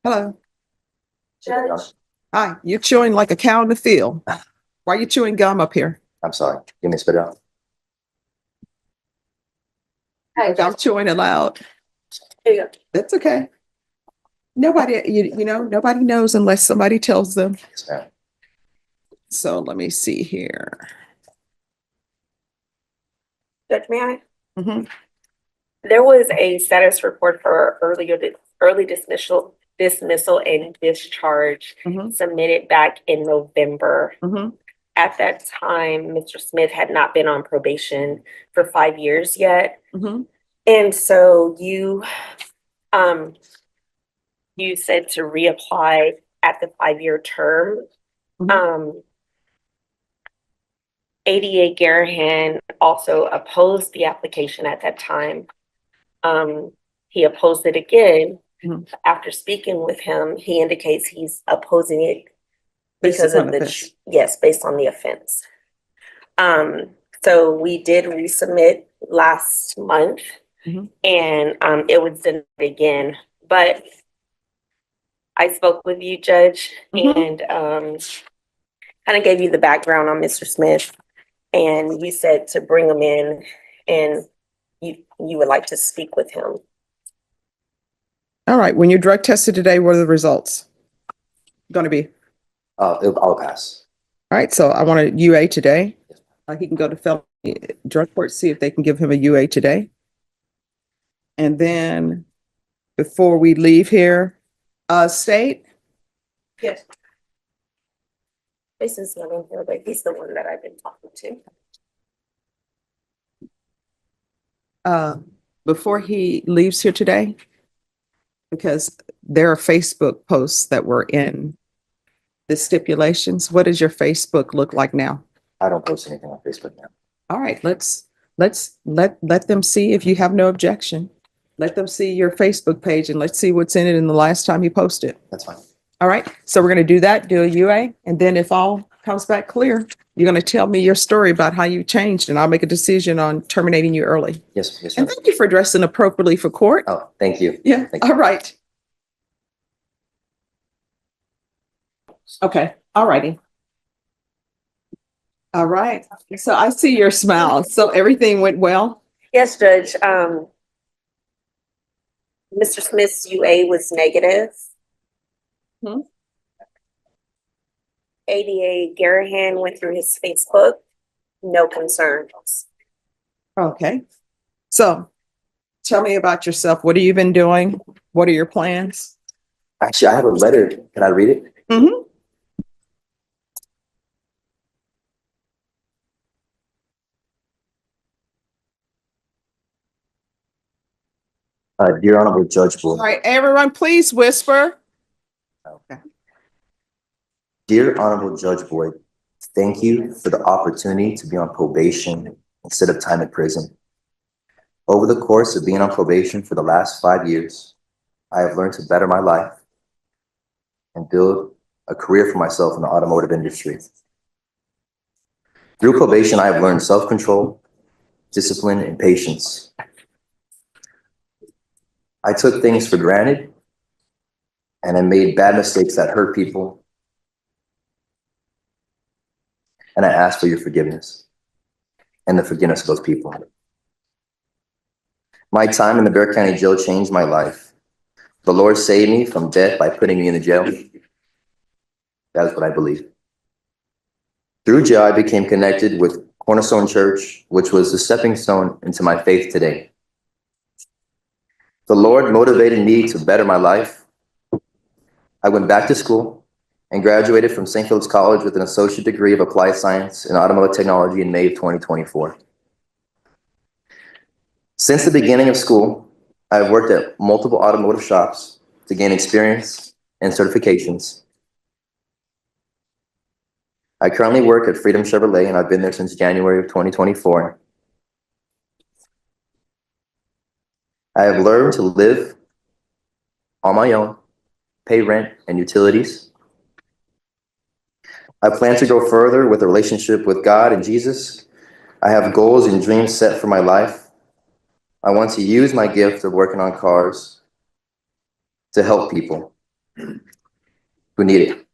Hello. Judge. Hi. You're chewing like a cow in the field. Why are you chewing gum up here? I'm sorry. Give me a spit it out. Hey, I'm chewing it loud. Here you go. That's okay. Nobody, nobody knows unless somebody tells them. Yes, ma'am. So let me see here. Judge, may I? Mhm. There was a status report for early dismissal and discharge Mhm. submitted back in November. Mhm. At that time, Mr. Smith had not been on probation for 5 years yet. Mhm. And so you said to reapply at the 5-year term. Mhm. ADA Garahan also opposed the application at that time. He opposed it again. Mhm. After speaking with him, he indicates he's opposing it Based because upon of offense. based on the offense. So we did resubmit last month, Mhm. and it was denied again. But I spoke with you, Judge, Mhm. and kind of gave you the background on Mr. Smith, and you said to bring him in, and you would like to speak with him. All right. When you drug tested today, what are the results going to be? I'll pass. All right. So I want a UA today. He can go to felony drug court, see if they can give him a UA today. And then before we leave here, State. Yes. Jason's not in here, but he's the one that I've been talking to. Before he leaves here today, because there are Facebook posts that were in the stipulations. What does your Facebook look like now? I don't post anything on Facebook now. All right, let's let them see if you have no objection. Let them see your Facebook page and let's see what's in it in the last time you posted. That's fine. All right, so we're going to do that, do a UA, and then if all comes back clear, you're going to tell me your story about how you changed, and I'll make a decision on terminating you early. Yes, yes, And ma'am. thank you for dressing appropriately for court. Oh, thank you. Yeah, Thank you. all right. Okay, all righty. All right, so I see your smile. So everything went well? Yes, Judge. Mr. Smith's UA was negative. Hmm. ADA Garahan went through his Facebook. No concerns. Okay, so tell me about yourself. What have you been doing? What are your plans? Actually, I have a letter. Can I read it? Mm-hmm. Dear Honorable Judge All Boyd. right, everyone, please whisper. Okay. Dear Honorable Judge Boyd, thank you for the opportunity to be on probation instead of time in prison. Over the course of being on probation for the last 5 years, I have learned to better my life and build a career for myself in the automotive industry. Through probation, I have learned self-control, discipline, and patience. I took things for granted and I made bad mistakes that hurt people. And I ask for your forgiveness and the forgiveness of those people. My time in the Bexar County Jail changed my life. The Lord saved me from death by putting me in the jail. That is what I believe. Through jail, I became connected with Cornerstone Church, which was the stepping stone into my faith today. The Lord motivated me to better my life. I went back to school and graduated from St. Philip's College with an associate degree of applied science in automotive technology in May of 2024. Since the beginning of school, I've worked at multiple automotive shops to gain experience and certifications. I currently work at Freedom Chevrolet, and I've been there since January of 2024. I have learned to live on my own, pay rent and utilities. I plan to go further with a relationship with God and Jesus. I have goals and dreams set for my life. I want to use my gift of working on cars to help people. who need it.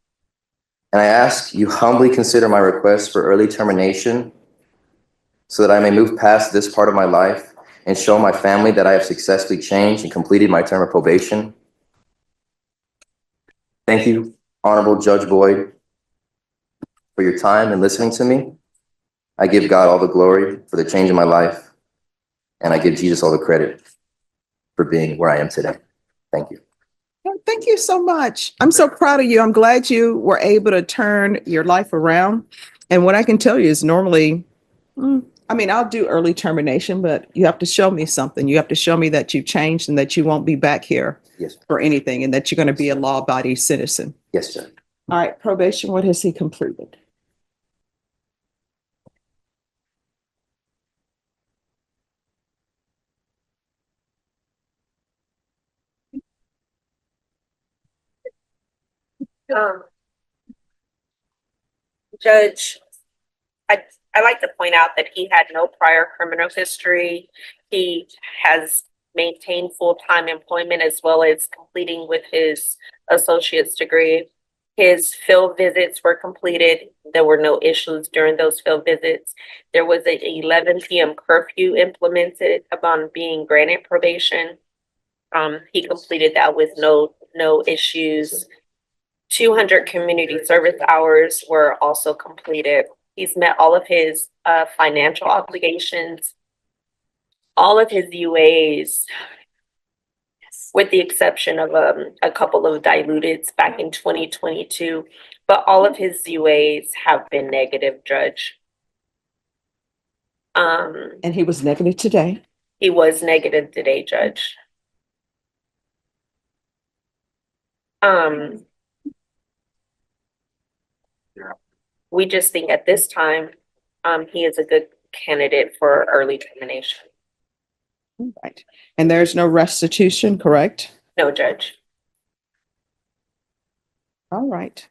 And I ask you humbly consider my request for early termination so that I may move past this part of my life and show my family that I have successfully changed and completed my term of probation. Thank you, Honorable Judge Boyd, for your time and listening to me. I give God all the glory for the change in my life, and I give Jesus all the credit for being where I am today. Thank you. Thank you so much. I'm so proud of you. I'm glad you were able to turn your life around. And what I can tell you is normally, I'll do early termination, but you have to show me something. You have to show me that you've changed and that you won't be back here Yes. for anything and that you're going to be a law-abiding citizen. Yes, Judge. All right, probation, what has he completed? Judge, I like to point out that he had no prior criminal history. He has maintained full-time employment as well as completing with his associate's degree. His field visits were completed. There were no issues during those field visits. There was an 11 p.m. curfew implemented upon being granted probation. He completed that with no issues. 200 community service hours were also completed. He's met all of his financial obligations, all of his UAs, with the exception of a couple of diluteds back in 2022. But all of his UAs have been negative, Judge. And he was negative today. He was negative today, Judge. We just think at this time, he is a good candidate for early termination. Right. And there's no restitution, correct? No, Judge. All right.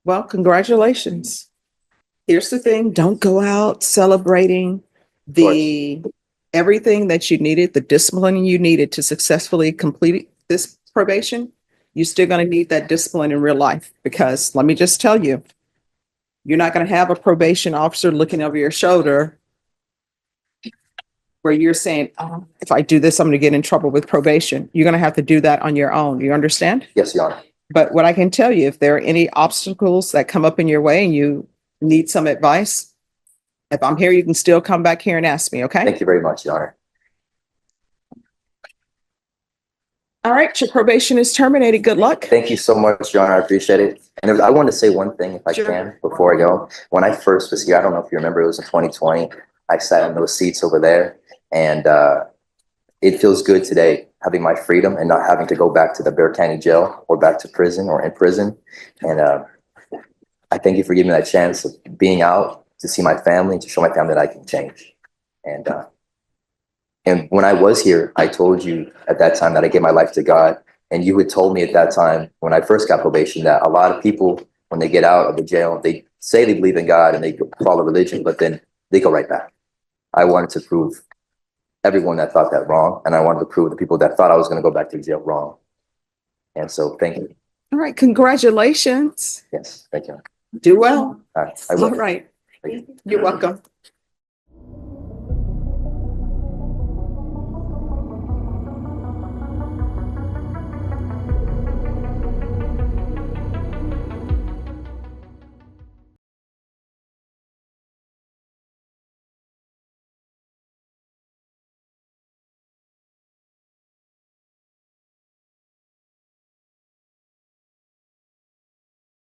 Well, congratulations. Here's the thing, don't go out celebrating everything that you needed, the discipline you needed to successfully complete this probation. You're still going to need that discipline in real life, because let me just tell you, you're not going to have a probation officer looking over your shoulder where you're saying, oh, if I do this, I'm going to get in trouble with probation. You're going to have to do that on your own. You understand? Yes, Your Honor. But what I can tell you, if there are any obstacles that come up in your way and you need some advice, if I'm here, you can still come back here and ask me, okay? Thank you very much, Your Honor. All right, your probation is terminated. Good luck. Thank you so much, Your Honor. I appreciate it. And I want to say one thing, if I Sure. can, before I go. When I first was here, I don't know if you remember, it was in 2020. I sat in those seats over there, and it feels good today having my freedom and not having to go back to the Bexar County jail or back to prison or in prison. And I thank you for giving me that chance of being out to see my family and to show my family that I can change. And when I was here, I told you at that time that I gave my life to God. And you had told me at that time, when I first got probation, that a lot of people, when they get out of the jail, they say they believe in God and they follow religion, but then they go right back. I wanted to prove everyone that thought that wrong. And I wanted to prove the people that thought I was going to go back to jail wrong. And so thank you. All right, congratulations. Yes, thank you. Do well. All right, I will. All right. You're welcome.